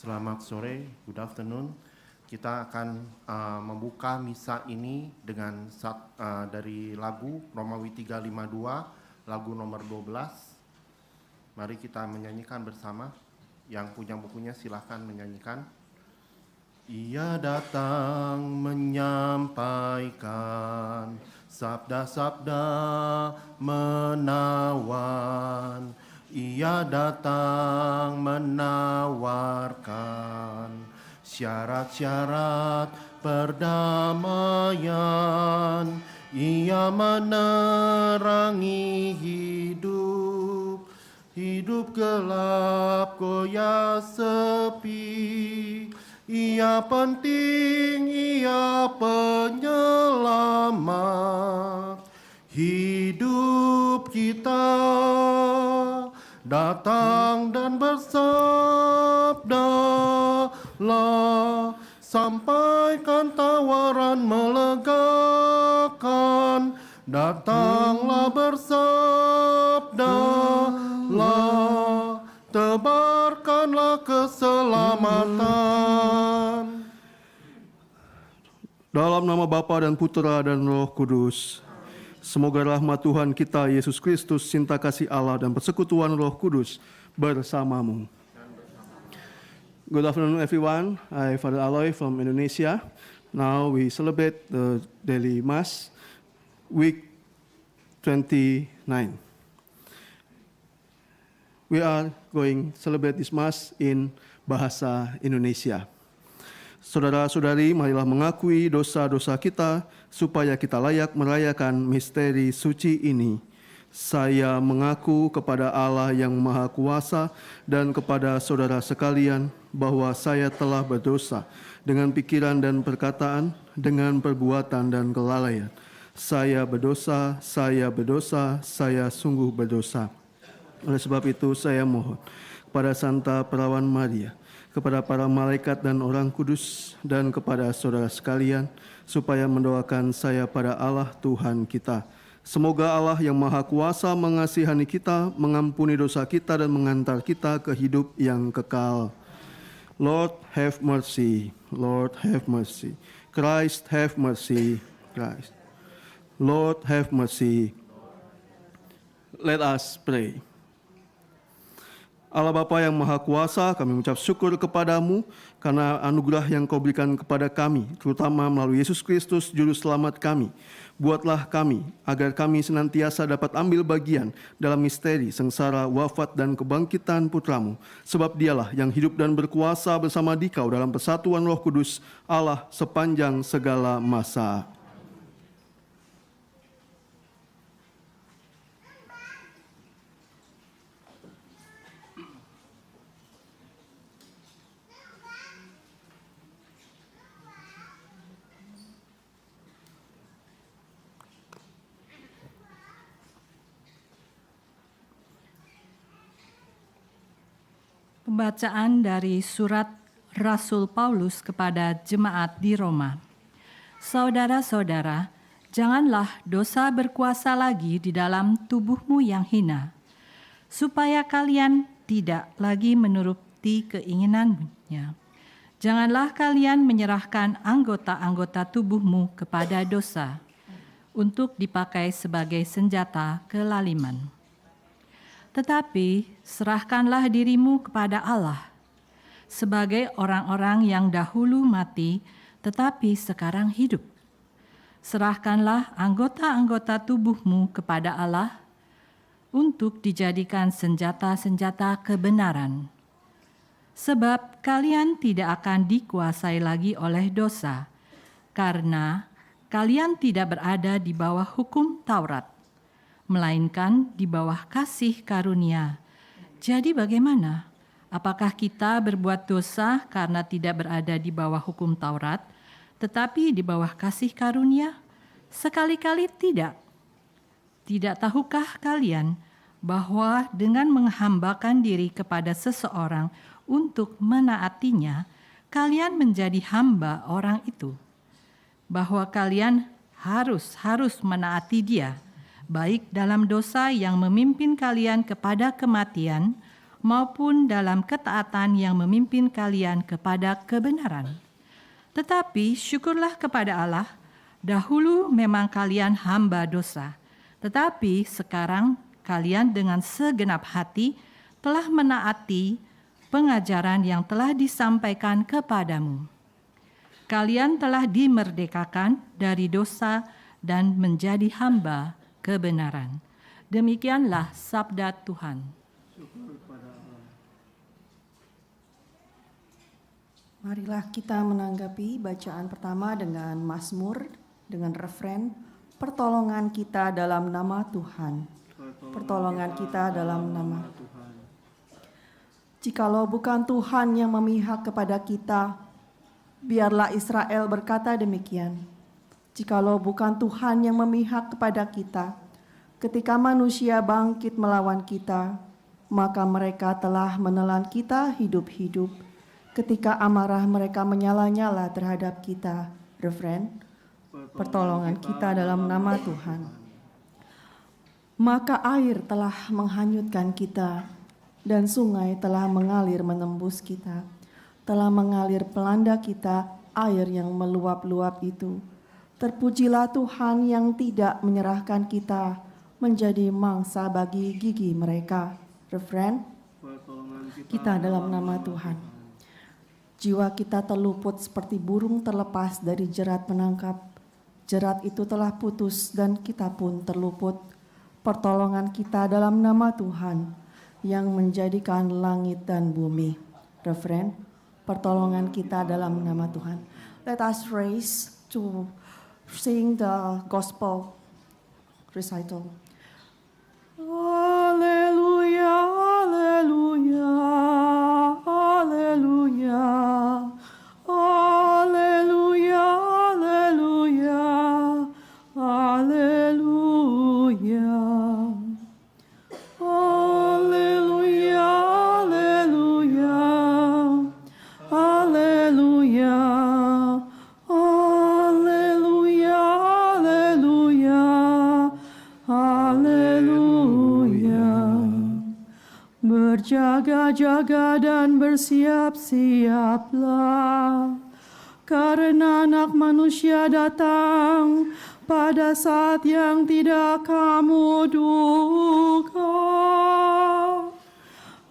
Selamat sore, good afternoon. Kita akan membuka misa ini dengan dari lagu Romawi 352, lagu nomor 12. Mari kita menyanyikan bersama. Yang punya bukunya silahkan menyanyikan. Ia datang menyampaikan sabda-sabda menawan. Ia datang menawarkan syarat-syarat perdamaian. Ia menerangi hidup gelap goyah sepi. Ia penting, ia penyelamat hidup kita. Datang dan bersabdalah, sampaikan tawaran melegakan. Datanglah bersabdalah, tebarkanlah keselamatan. Dalam nama Bapa dan Putera dan Roh Kudus. Semoga rahmat Tuhan kita Yesus Kristus, cinta kasih Allah dan persekutuan Roh Kudus bersamamu. Good afternoon everyone. I Father Aloy from Indonesia. Now we celebrate the daily Mass, week 29. We are going to celebrate this Mass in bahasa Indonesia. Saudara-saudari, marilah mengakui dosa-dosa kita supaya kita layak merayakan misteri suci ini. Saya mengaku kepada Allah yang Maha Kuasa dan kepada saudara sekalian bahwa saya telah berdosa dengan pikiran dan perkataan, dengan perbuatan dan kelalaian. Saya berdosa, saya sungguh berdosa. Oleh sebab itu saya mohon kepada Santa Perawan Maria, kepada para malaikat dan orang kudus, dan kepada saudara sekalian, supaya mendoakan saya pada Allah Tuhan kita. Semoga Allah yang Maha Kuasa mengasihani kita, mengampuni dosa kita, dan mengantar kita ke hidup yang kekal. Lord have mercy, Lord have mercy. Christ have mercy, Christ. Lord have mercy. Let us pray. Allah Bapa yang Maha Kuasa, kami mengucap syukur kepadamu karena anugerah yang kau berikan kepada kami, terutama melalui Yesus Kristus, Juru Selamat kami. Buatlah kami, agar kami senantiasa dapat ambil bagian dalam misteri sengsara, wafat, dan kebangkitan putramu. Sebab dialah yang hidup dan berkuasa bersama dikau dalam persatuan Roh Kudus, Allah sepanjang segala masa. Pembacaan dari surat Rasul Paulus kepada jemaat di Roma. Saudara-saudara, janganlah dosa berkuasa lagi di dalam tubuhmu yang hina, supaya kalian tidak lagi menuruti keinginannya. Janganlah kalian menyerahkan anggota-anggota tubuhmu kepada dosa, untuk dipakai sebagai senjata kelaliman. Tetapi serahkanlah dirimu kepada Allah sebagai orang-orang yang dahulu mati tetapi sekarang hidup. Serahkanlah anggota-anggota tubuhmu kepada Allah untuk dijadikan senjata-senjata kebenaran. Sebab kalian tidak akan dikuasai lagi oleh dosa, karena kalian tidak berada di bawah hukum Taurat, melainkan di bawah kasih karunia. Jadi bagaimana? Apakah kita berbuat dosa karena tidak berada di bawah hukum Taurat, tetapi di bawah kasih karunia? Sekali-kali tidak. Tidak tahukah kalian bahwa dengan menghambakan diri kepada seseorang untuk menaatinya, kalian menjadi hamba orang itu? Bahwa kalian harus menaati dia, baik dalam dosa yang memimpin kalian kepada kematian, maupun dalam ketaatan yang memimpin kalian kepada kebenaran. Tetapi syukurlah kepada Allah, dahulu memang kalian hamba dosa, tetapi sekarang kalian dengan segenap hati telah menaati pengajaran yang telah disampaikan kepadamu. Kalian telah dimerdekakan dari dosa dan menjadi hamba kebenaran. Demikianlah sabda Tuhan. Marilah kita menanggapi bacaan pertama dengan Mazmur, dengan refren, pertolongan kita dalam nama Tuhan. Pertolongan kita dalam nama Tuhan. Jikalau bukan Tuhan yang memihak kepada kita, biarlah Israel berkata demikian. Jikalau bukan Tuhan yang memihak kepada kita, ketika manusia bangkit melawan kita, maka mereka telah menelan kita hidup-hidup. Ketika amarah mereka menyala-nyala terhadap kita. Refren, pertolongan kita dalam nama Tuhan. Maka air telah menghanyutkan kita, dan sungai telah mengalir menembus kita. Telah mengalir pelanda kita air yang meluap-luap itu. Terpujilah Tuhan yang tidak menyerahkan kita menjadi mangsa bagi gigi mereka. Refren, kita dalam nama Tuhan. Jiwa kita terluput seperti burung terlepas dari jerat penangkap. Jerat itu telah putus dan kita pun terluput. Pertolongan kita dalam nama Tuhan yang menjadikan langit dan bumi. Refren, pertolongan kita dalam nama Tuhan. Let us raise to sing the gospel recital. Haleluya, haleluya, haleluya, haleluya, haleluya, haleluya, haleluya, haleluya, haleluya, haleluya, haleluya, haleluya. Berjaga-jaga dan bersiap-siaplah, karena Anak Manusia datang pada saat yang tidak kamu duga.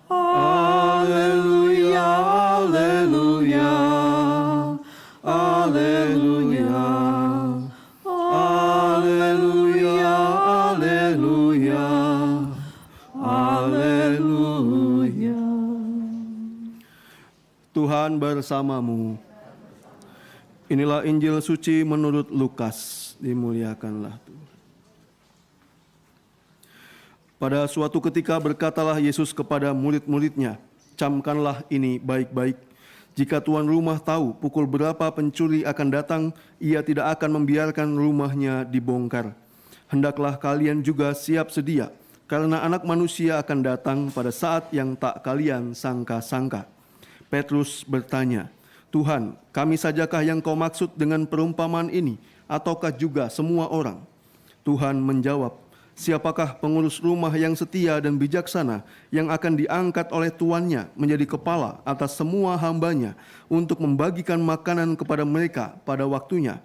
Haleluya, haleluya, haleluya, haleluya, haleluya, haleluya. Tuhan bersamamu. Inilah Injil suci menurut Lukas. Dimuliakanlah Tuhan. Pada suatu ketika berkatalah Yesus kepada murid-muridnya, "Camkanlah ini baik-baik. Jika tuan rumah tahu pukul berapa pencuri akan datang, ia tidak akan membiarkan rumahnya dibongkar. Hendaklah kalian juga siap sedia, karena Anak Manusia akan datang pada saat yang tak kalian sangka-sangka." Petrus bertanya, "Tuhan, kami sajakah yang kau maksud dengan perumpamaan ini, ataukah juga semua orang?" Tuhan menjawab, "Siapakah pengurus rumah yang setia dan bijaksana yang akan diangkat oleh tuannya menjadi kepala atas semua hambanya untuk membagikan makanan kepada mereka pada waktunya?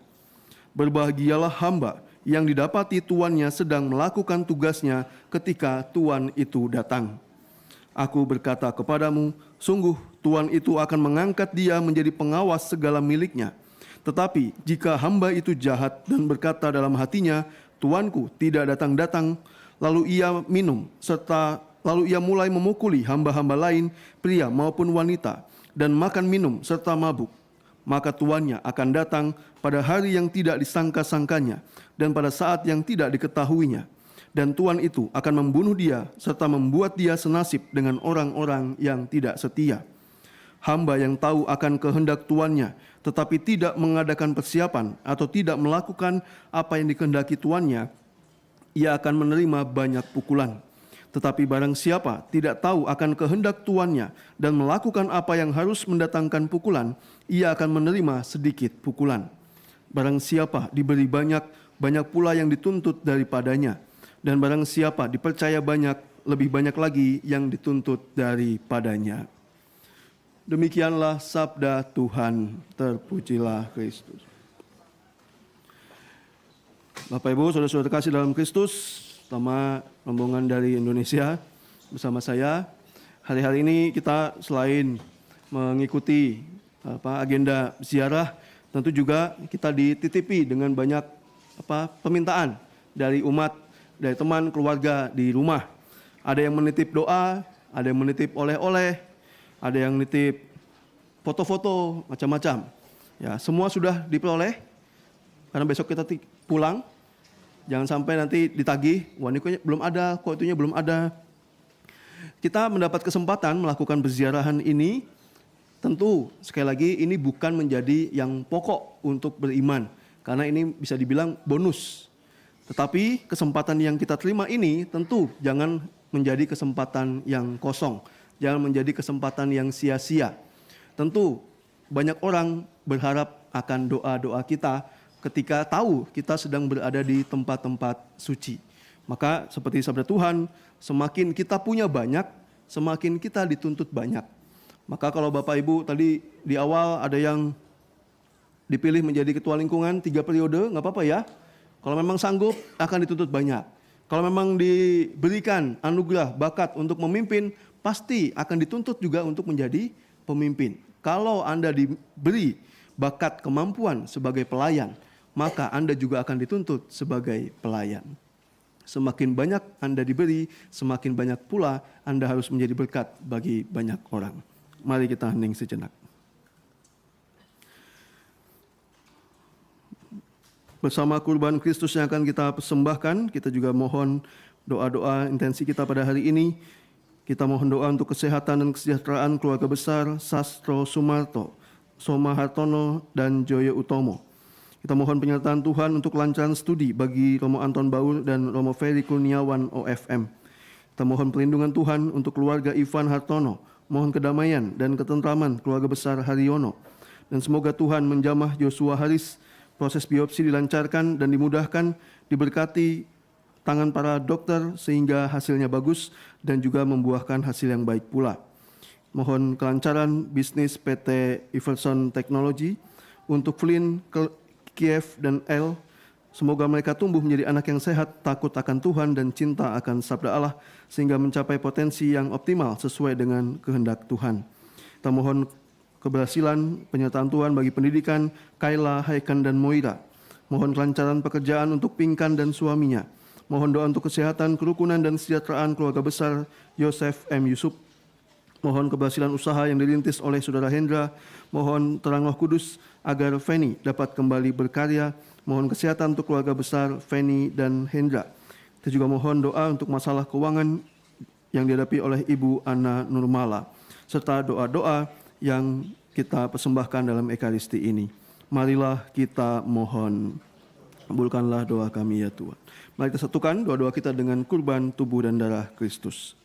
Berbahagialah hamba yang didapati tuannya sedang melakukan tugasnya ketika tuan itu datang. Aku berkata kepadamu, sungguh tuan itu akan mengangkat dia menjadi pengawas segala miliknya. Tetapi jika hamba itu jahat dan berkata dalam hatinya, tuanku tidak datang-datang, lalu ia mulai memukuli hamba-hamba lain, pria maupun wanita, dan makan minum serta mabuk, maka tuannya akan datang pada hari yang tidak disangka-sangkanya dan pada saat yang tidak diketahuinya. Dan tuan itu akan membunuh dia serta membuat dia senasib dengan orang-orang yang tidak setia. Hamba yang tahu akan kehendak tuannya, tetapi tidak mengadakan persiapan atau tidak melakukan apa yang dikehendaki tuannya, ia akan menerima banyak pukulan. Tetapi barang siapa tidak tahu akan kehendak tuannya dan melakukan apa yang harus mendatangkan pukulan, ia akan menerima sedikit pukulan. Barang siapa diberi banyak, banyak pula yang dituntut daripadanya. Dan barang siapa dipercaya banyak, lebih banyak lagi yang dituntut daripadanya. Demikianlah sabda Tuhan, terpujilah Kristus. Bapak Ibu, saudara-saudara terkasih dalam Kristus, terutama rombongan dari Indonesia bersama saya, hari-hari ini kita selain mengikuti agenda ziarah, tentu juga kita dititipi dengan banyak permintaan dari umat, dari teman, keluarga di rumah. Ada yang menitip doa, ada yang menitip oleh-oleh, ada yang nitip foto-foto, macam-macam. Ya, semua sudah diperoleh, karena besok kita pulang. Jangan sampai nanti ditagih, wah ini kok belum ada, kok itunya belum ada. Kita mendapat kesempatan melakukan peziarahan ini, tentu sekali lagi ini bukan menjadi yang pokok untuk beriman, karena ini bisa dibilang bonus. Tetapi kesempatan yang kita terima ini tentu jangan menjadi kesempatan yang kosong, jangan menjadi kesempatan yang sia-sia. Tentu banyak orang berharap akan doa-doa kita ketika tahu kita sedang berada di tempat-tempat suci. Maka seperti sabda Tuhan, semakin kita punya banyak, semakin kita dituntut banyak. Maka kalau Bapak Ibu tadi di awal ada yang dipilih menjadi ketua lingkungan 3 periode, nggak apa-apa ya. Kalau memang sanggup akan dituntut banyak. Kalau memang diberikan anugerah bakat untuk memimpin, pasti akan dituntut juga untuk menjadi pemimpin. Kalau Anda diberi bakat kemampuan sebagai pelayan, maka Anda juga akan dituntut sebagai pelayan. Semakin banyak Anda diberi, semakin banyak pula Anda harus menjadi berkat bagi banyak orang. Mari kita hening sejenak. Bersama kurban Kristus yang akan kita persembahkan, kita juga mohon doa-doa intensi kita pada hari ini. Kita mohon doa untuk kesehatan dan kesejahteraan keluarga besar Sastro Sumarto, Soma Hartono, dan Joyo Utomo. Kita mohon penyertaan Tuhan untuk kelancaran studi bagi Romo Anton Baur dan Romo Ferry Kurniawan OFM. Kita mohon perlindungan Tuhan untuk keluarga Ivan Hartono, mohon kedamaian dan ketentraman keluarga besar Haryono. Dan semoga Tuhan menjamah Joshua Haris, proses biopsi dilancarkan dan dimudahkan, diberkati tangan para dokter sehingga hasilnya bagus dan juga membuahkan hasil yang baik pula. Mohon kelancaran bisnis PT Iverson Technology untuk Flynn, Kiev, dan L. Semoga mereka tumbuh menjadi anak yang sehat, takut akan Tuhan, dan cinta akan sabda Allah, sehingga mencapai potensi yang optimal sesuai dengan kehendak Tuhan. Kita mohon keberhasilan penyertaan Tuhan bagi pendidikan Kayla, Haikan, dan Moira. Mohon kelancaran pekerjaan untuk Pinkan dan suaminya. Mohon doa untuk kesehatan, kerukunan, dan kesejahteraan keluarga besar Yosef M. Yusuf. Mohon keberhasilan usaha yang dirintis oleh Saudara Hendra. Mohon terang Roh Kudus agar Feni dapat kembali berkarya. Mohon kesehatan untuk keluarga besar Feni dan Hendra. Kita juga mohon doa untuk masalah keuangan yang dihadapi oleh Ibu Ana Nurmala, serta doa-doa yang kita persembahkan dalam Ekaristi ini. Marilah kita mohon. Kabulkanlah doa kami ya Tuhan. Mari kita satukan doa-doa kita dengan kurban tubuh dan darah Kristus.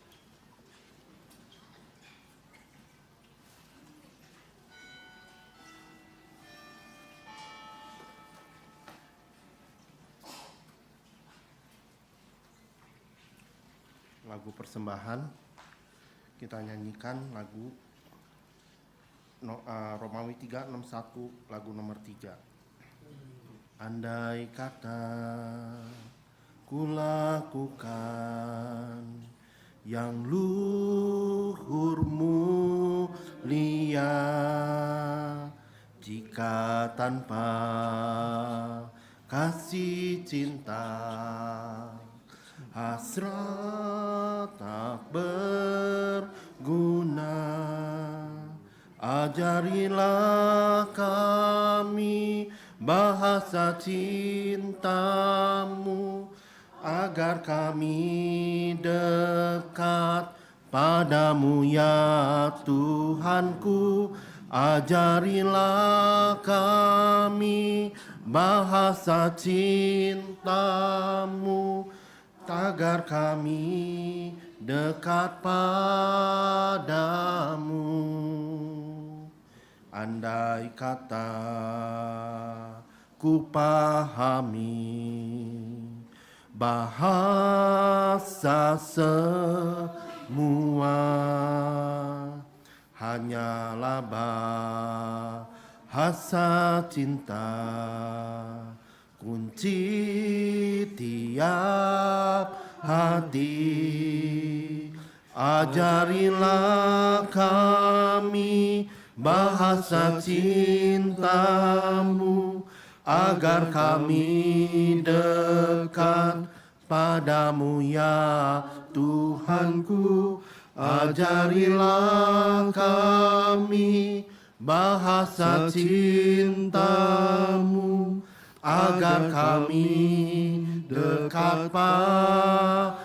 Lagu persembahan, kita nyanyikan lagu Romawi 361, lagu nomor 3. Andai kata ku lakukan yang luhur mulia, jika tanpa kasih cinta hasrat tak berguna. Ajarilah kami bahasa cintamu, agar kami dekat padamu ya Tuhanku. Ajarilah kami bahasa cintamu, agar kami dekat padamu. Andai kata ku pahami bahasa semua hanyalah bahasa cinta, kunci tiap hati. Ajarilah kami bahasa cintamu, agar kami dekat padamu ya Tuhanku. Ajarilah kami bahasa cintamu, agar kami dekat padamu.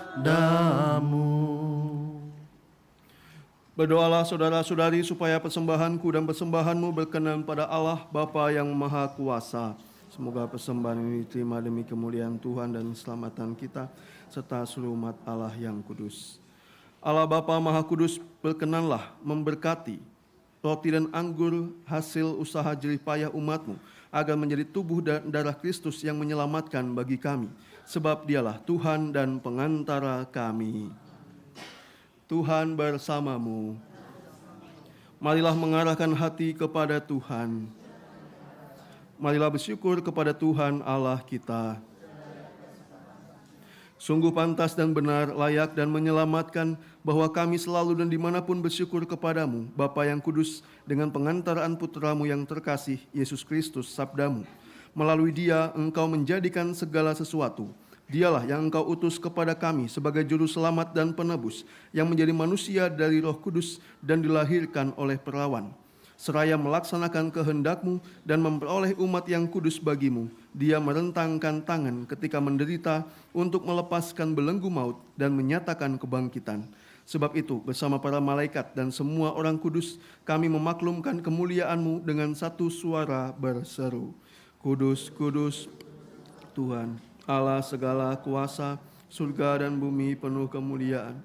Berdoalah saudara-saudari supaya persembahanku dan persembahanmu berkenan pada Allah Bapa yang Maha Kuasa. Semoga persembahan ini diterima demi kemuliaan Tuhan dan keselamatan kita, serta seluruh umat Allah yang kudus. Allah Bapa Maha Kudus, berkenanlah memberkati roti dan anggur hasil usaha jerih payah umat-Mu, agar menjadi tubuh dan darah Kristus yang menyelamatkan bagi kami, sebab Dialah Tuhan dan pengantara kami. Tuhan bersamamu. Marilah mengarahkan hati kepada Tuhan. Marilah bersyukur kepada Tuhan Allah kita. Sungguh pantas dan benar, layak dan menyelamatkan bahwa kami selalu dan dimanapun bersyukur kepadamu, Bapa yang kudus, dengan pengantaraan putramu yang terkasih, Yesus Kristus, sabdamu. Melalui Dia Engkau menjadikan segala sesuatu. Dialah yang Engkau utus kepada kami sebagai juru selamat dan penebus, yang menjadi manusia dari Roh Kudus dan dilahirkan oleh perawan. Seraya melaksanakan kehendak-Mu dan memperoleh umat yang kudus bagi-Mu, Dia merentangkan tangan ketika menderita untuk melepaskan belenggu maut dan menyatakan kebangkitan. Sebab itu, bersama para malaikat dan semua orang kudus, kami memaklumkan kemuliaan-Mu dengan satu suara berseru, Kudus, kudus, Tuhan, Allah segala kuasa, surga dan bumi penuh kemuliaan.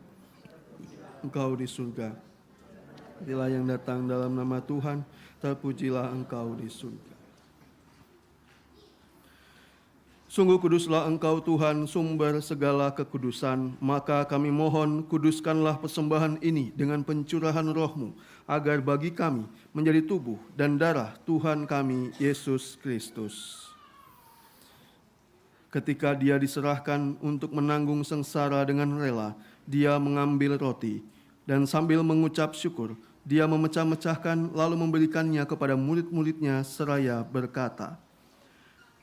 Engkau di surga. Bila yang datang dalam nama Tuhan, terpujilah Engkau di surga. Sungguh kuduslah Engkau Tuhan, sumber segala kekudusan. Maka kami mohon, kuduskanlah persembahan ini dengan pencurahan Roh-Mu, agar bagi kami menjadi tubuh dan darah Tuhan kami, Yesus Kristus. Ketika Dia diserahkan untuk menanggung sengsara dengan rela, Dia mengambil roti, dan sambil mengucap syukur, Dia memecah-mecahkan lalu memberikannya kepada murid-muridnya seraya berkata,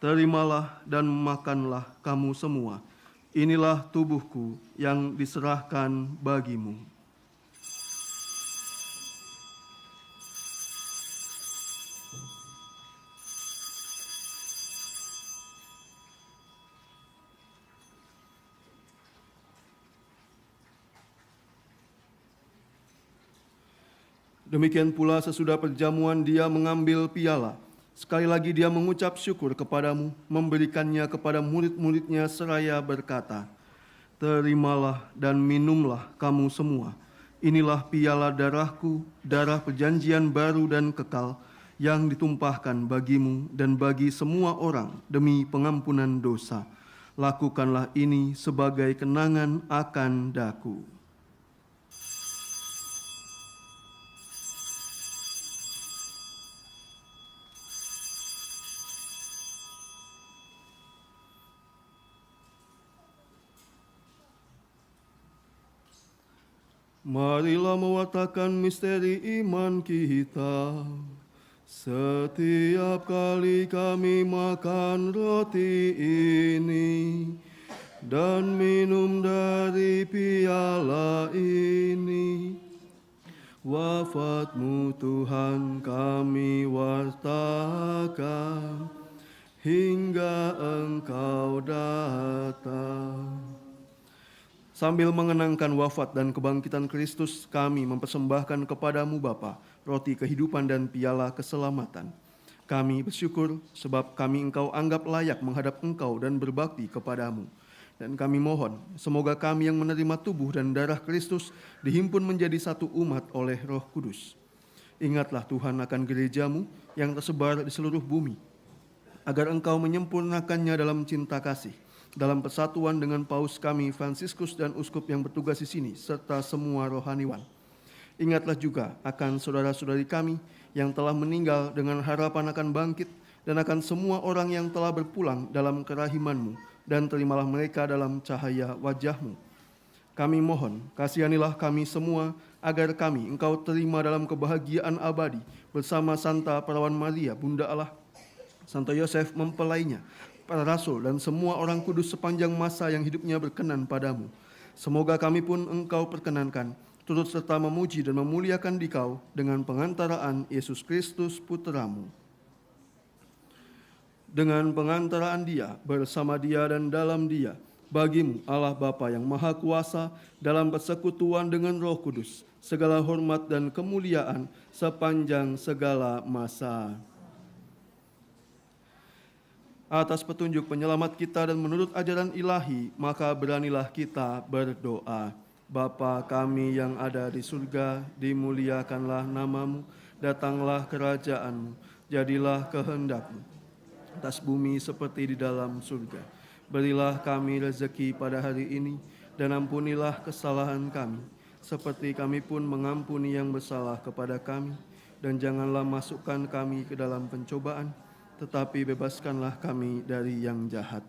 Terimalah dan makanlah kamu semua, inilah tubuhku yang diserahkan bagimu. Demikian pula sesudah perjamuan Dia mengambil piala. Sekali lagi Dia mengucap syukur kepadamu, memberikannya kepada murid-muridnya seraya berkata, Terimalah dan minumlah kamu semua. Inilah piala darahku, darah perjanjian baru dan kekal, yang ditumpahkan bagimu dan bagi semua orang demi pengampunan dosa. Lakukanlah ini sebagai kenangan akan daku. Marilah mewartakan misteri iman kita. Setiap kali kami makan roti ini dan minum dari piala ini, wafat-Mu Tuhan kami wartakan hingga Engkau datang. Sambil mengenangkan wafat dan kebangkitan Kristus, kami mempersembahkan kepadamu Bapa, roti kehidupan dan piala keselamatan. Kami bersyukur sebab kami Engkau anggap layak menghadap Engkau dan berbakti kepadamu. Dan kami mohon, semoga kami yang menerima tubuh dan darah Kristus dihimpun menjadi satu umat oleh Roh Kudus. Ingatlah Tuhan akan gereja-Mu yang tersebar di seluruh bumi, agar Engkau menyempurnakannya dalam cinta kasih, dalam persatuan dengan Paus kami Fransiskus dan uskup yang bertugas di sini, serta semua rohaniwan. Ingatlah juga akan saudara-saudari kami yang telah meninggal dengan harapan akan bangkit, dan akan semua orang yang telah berpulang dalam kerahiman-Mu, dan terimalah mereka dalam cahaya wajah-Mu. Kami mohon, kasihanilah kami semua, agar kami Engkau terima dalam kebahagiaan abadi bersama Santa Perawan Maria, Bunda Allah, Santo Yosef mempelainya, para rasul dan semua orang kudus sepanjang masa yang hidupnya berkenan padamu. Semoga kami pun Engkau perkenankan, turut serta memuji dan memuliakan Dikau dengan pengantaraan Yesus Kristus Putramu. Dengan pengantaraan Dia, bersama Dia dan dalam Dia, bagimu Allah Bapa yang Maha Kuasa, dalam persekutuan dengan Roh Kudus, segala hormat dan kemuliaan sepanjang segala masa. Atas petunjuk penyelamat kita dan menurut ajaran ilahi, maka beranilah kita berdoa. Bapa kami yang ada di surga, dimuliakanlah namamu, datanglah kerajaan-Mu, jadilah kehendak-Mu atas bumi seperti di dalam surga. Berilah kami rezeki pada hari ini, dan ampunilah kesalahan kami, seperti kami pun mengampuni yang bersalah kepada kami. Dan janganlah masukkan kami ke dalam pencobaan, tetapi bebaskanlah kami dari yang jahat.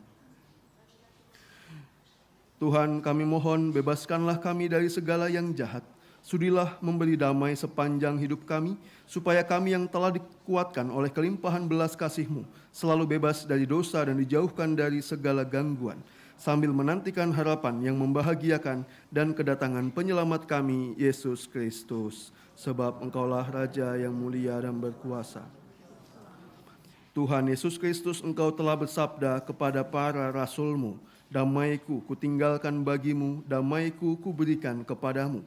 Tuhan, kami mohon, bebaskanlah kami dari segala yang jahat. Sudilah memberi damai sepanjang hidup kami, supaya kami yang telah dikuatkan oleh kelimpahan belas kasih-Mu selalu bebas dari dosa dan dijauhkan dari segala gangguan, sambil menantikan harapan yang membahagiakan dan kedatangan penyelamat kami, Yesus Kristus. Sebab Engkaulah Raja yang mulia dan berkuasa. Tuhan Yesus Kristus, Engkau telah bersabda kepada para rasul-Mu, damai-Ku kutinggalkan bagimu, damai-Ku kuberikan kepadamu.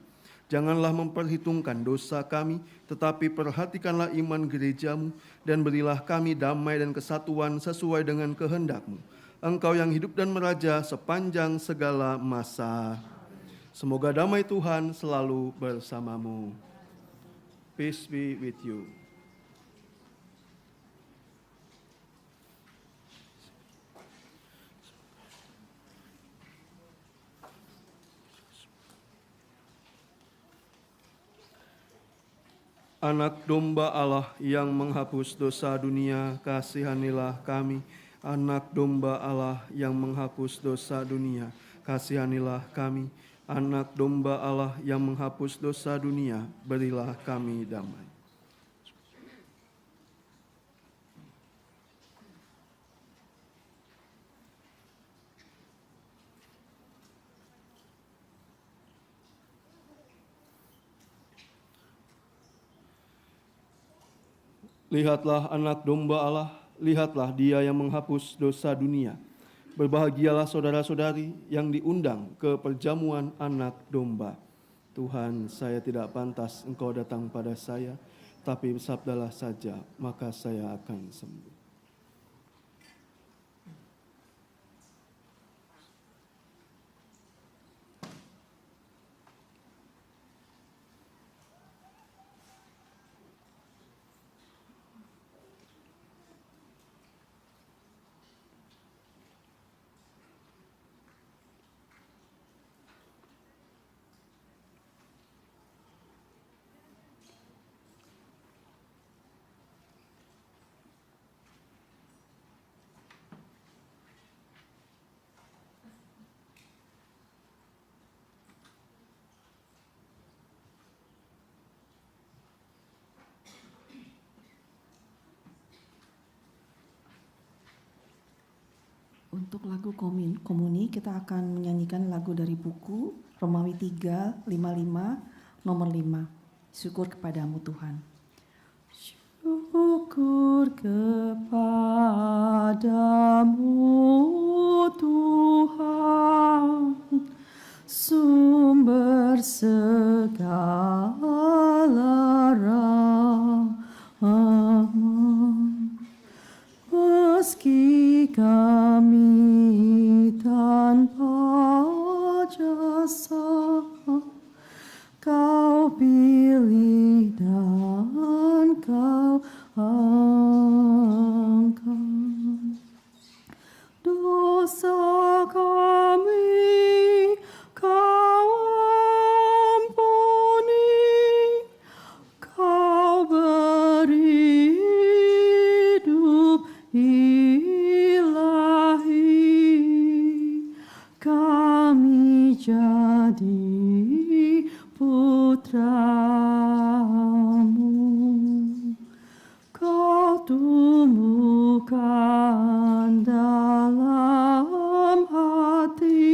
Janganlah memperhitungkan dosa kami, tetapi perhatikanlah iman gereja-Mu, dan berilah kami damai dan kesatuan sesuai dengan kehendak-Mu. Engkau yang hidup dan meraja sepanjang segala masa. Semoga damai Tuhan selalu bersamamu. Peace be with you. Anak domba Allah yang menghapus dosa dunia, kasihanilah kami. Anak domba Allah yang menghapus dosa dunia, kasihanilah kami. Anak domba Allah yang menghapus dosa dunia, berilah kami damai. Lihatlah anak domba Allah, lihatlah Dia yang menghapus dosa dunia. Berbahagialah saudara-saudari yang diundang ke perjamuan anak domba. Tuhan, saya tidak pantas Engkau datang pada saya, tapi bersabdalah saja, maka saya akan sembuh. Untuk lagu komuni kita akan menyanyikan lagu dari buku Romawi 3:55 nomor 5. Syukur kepadamu Tuhan. Syukur kepadamu Tuhan, sumber segala rahmat. Meski kami tanpa jasa, Kau pilih dan Kau angkat. Dosa Kau tumbuhkan dalam hati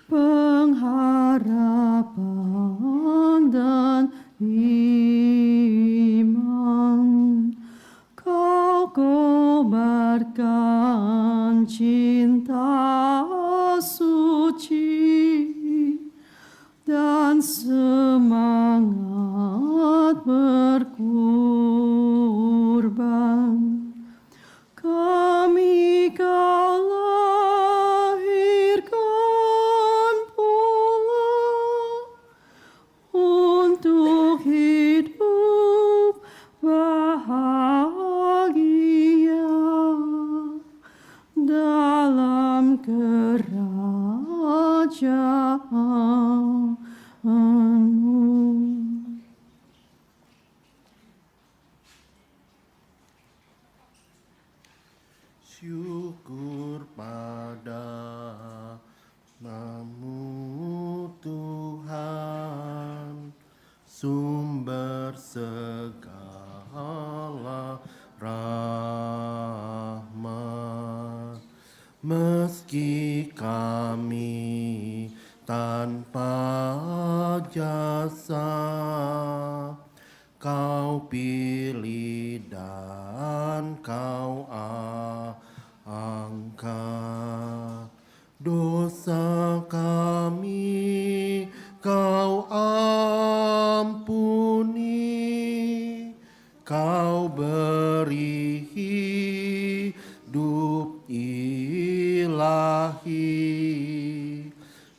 pengharapan dan iman. Kau kobarkan cinta suci dan semangat berkorban. Kami kau lahirkan pula untuk hidup bahagia dalam kerajaanmu. Syukur pada Namu Tuhan, sumber segala rahmat. Meski kami tanpa jasa, Kau pilih dan Kau angkat. Dosa kami Kau ampuni, Kau beri hidup ilahi.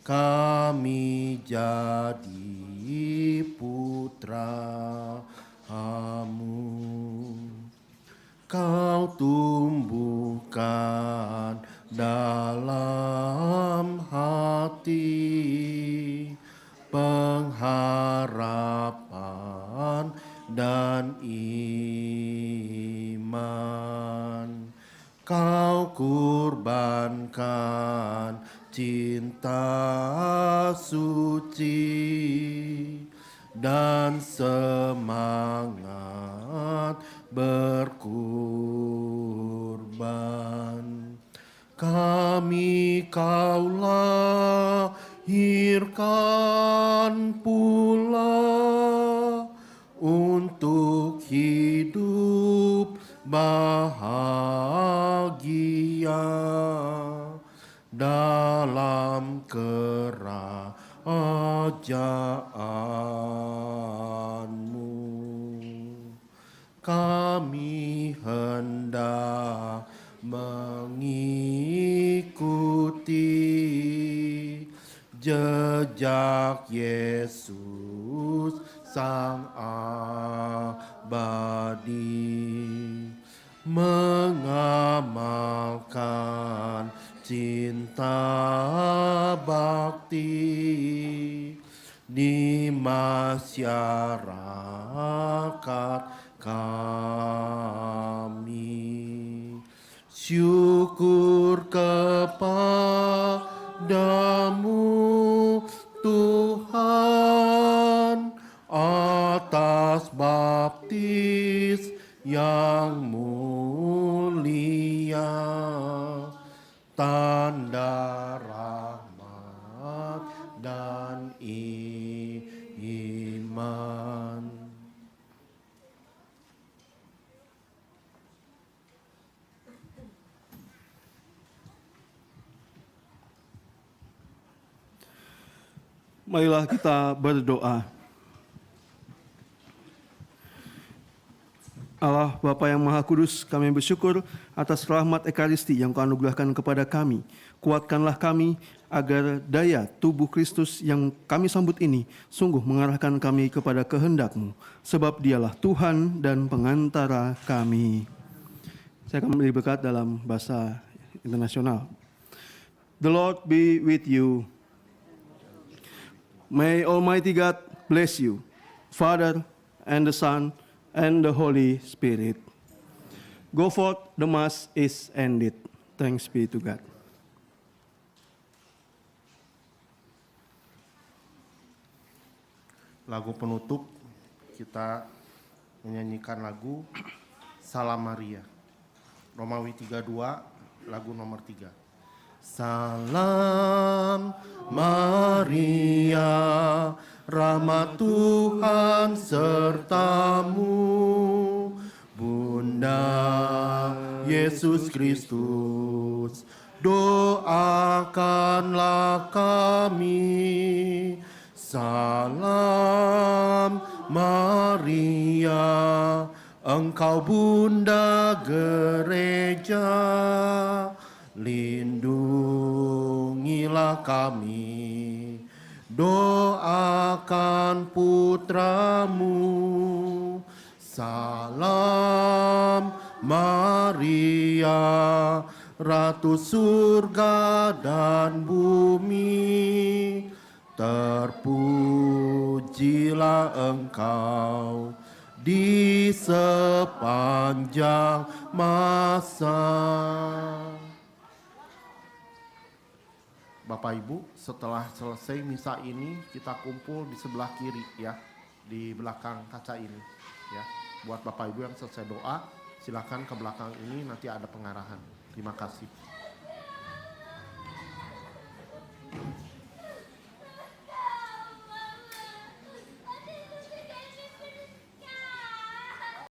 Kami jadi putra-Mu. Kau tumbuhkan dalam hati pengharapan dan iman. Kau kurbankan cinta suci dan semangat berkorban. Kami Kau lahirkan pula untuk hidup bahagia dalam kerajaanmu. Kami hendak mengikuti jejak Yesus Sang Abadi, mengamalkan cinta bakti di masyarakat kami. Syukur kepadamu Tuhan atas baptis yang mulia, tanda rahmat dan iman. Marilah kita berdoa. Allah Bapa yang Maha Kudus, kami bersyukur atas rahmat Ekaristi yang Kau anugerahkan kepada kami. Kuatkanlah kami agar daya tubuh Kristus yang kami sambut ini sungguh mengarahkan kami kepada kehendak-Mu, sebab Dialah Tuhan dan pengantara kami. Saya akan memberi berkat dalam bahasa internasional. The Lord be with you. May Almighty God bless you, Father and the Son and the Holy Spirit. Go forth, the Mass is ended. Thanks be to God. lagu penutup kita menyanyikan lagu Salam Maria. Romawi 32 lagu nomor 3. Salam Maria, rahmat Tuhan sertamu, Bunda Yesus Kristus, doakanlah kami. Salam Maria, Engkau Bunda Gereja, lindungilah kami, doakan putramu. Salam Maria, Ratu surga dan bumi, terpujilah Engkau di sepanjang masa. Bapak Ibu, setelah selesai misa ini kita kumpul di sebelah kiri ya, di belakang kaca ini ya. Buat Bapak Ibu yang selesai doa, silakan ke belakang ini, nanti ada pengarahan. Terima kasih.